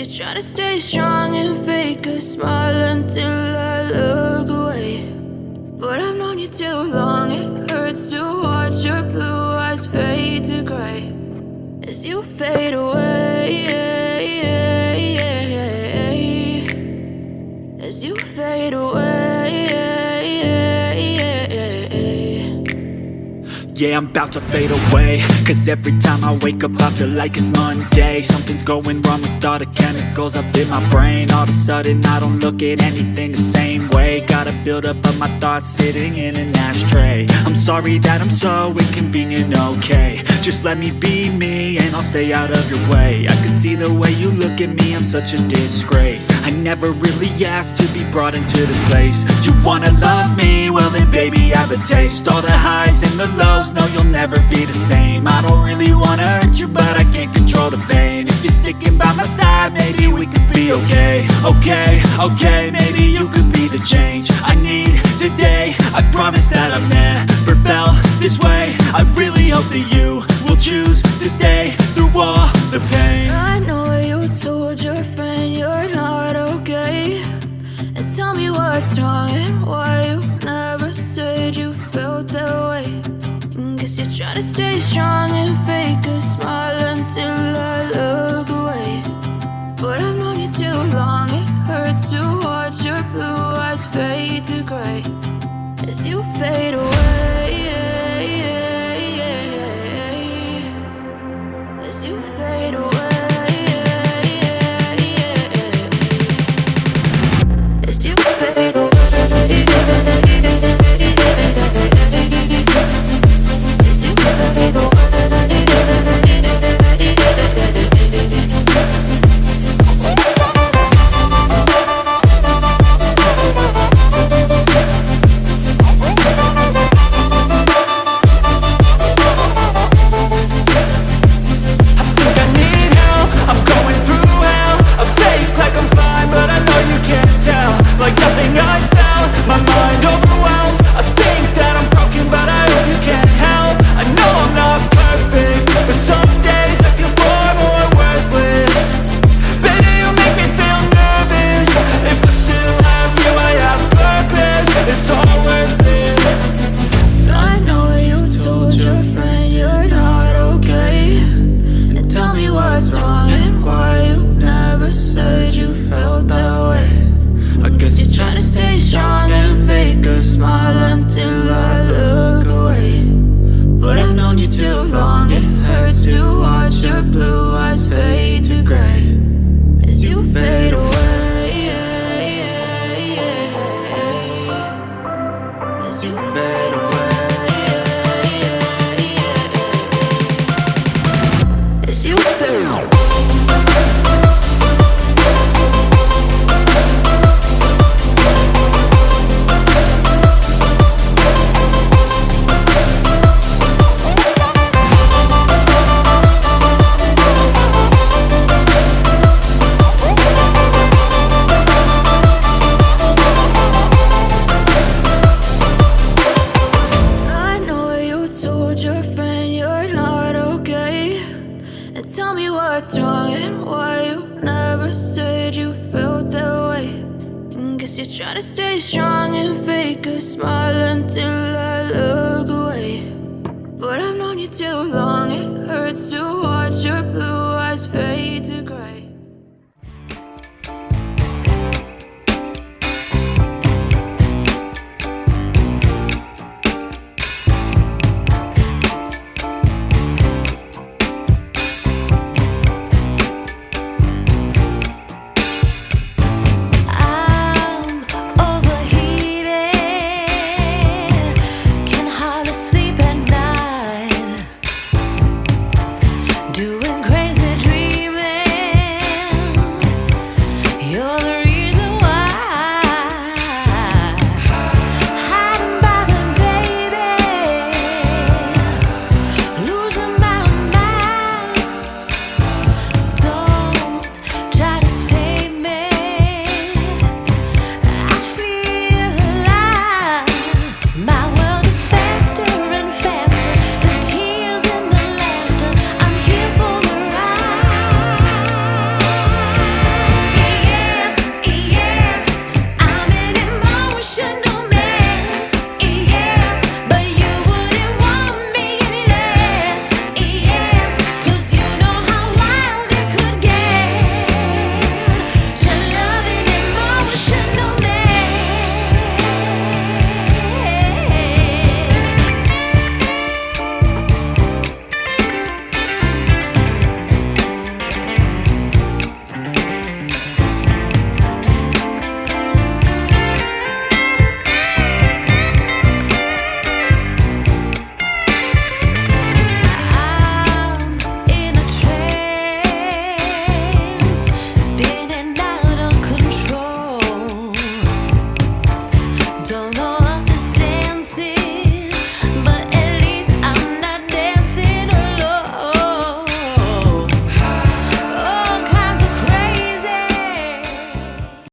you're trying to stay strong and fake a smile until I look away. But I've known you too long, it hurts to watch your blue eyes fade to gray as you fade away, as you fade away. Yeah, I'm about to fade away, cause every time I wake up I feel like it's Monday. Something's going wrong with all the chemicals up in my brain. All of a sudden I don't look at anything the same way. Got a build up of my thoughts sitting in an ashtray. I'm sorry that I'm so inconvenient, okay. Just let me be me and I'll stay out of your way. I can see the way you look at me, I'm such a disgrace. I never really asked to be brought into this place. You wanna love me? Well then baby have a taste. All the highs and the lows, no, you'll never be the same. I don't really wanna hurt you, but I can't control the pain. If you're sticking by my side, maybe we could be okay. Okay, maybe you could be the change I need today. I promise that I've never felt this way. I really hope that you will choose to stay through all the pain. I know you told your friend you're not okay, and tell me what's wrong and why you never said you felt that way. Guess you're trying to stay strong and fake a smile until I look away. But I've known you too long, it hurts to watch your blue eyes fade to gray as you fade away, as you fade away, as you fade away. Try to stay strong and fake a smile until I look away. But I've known you too long.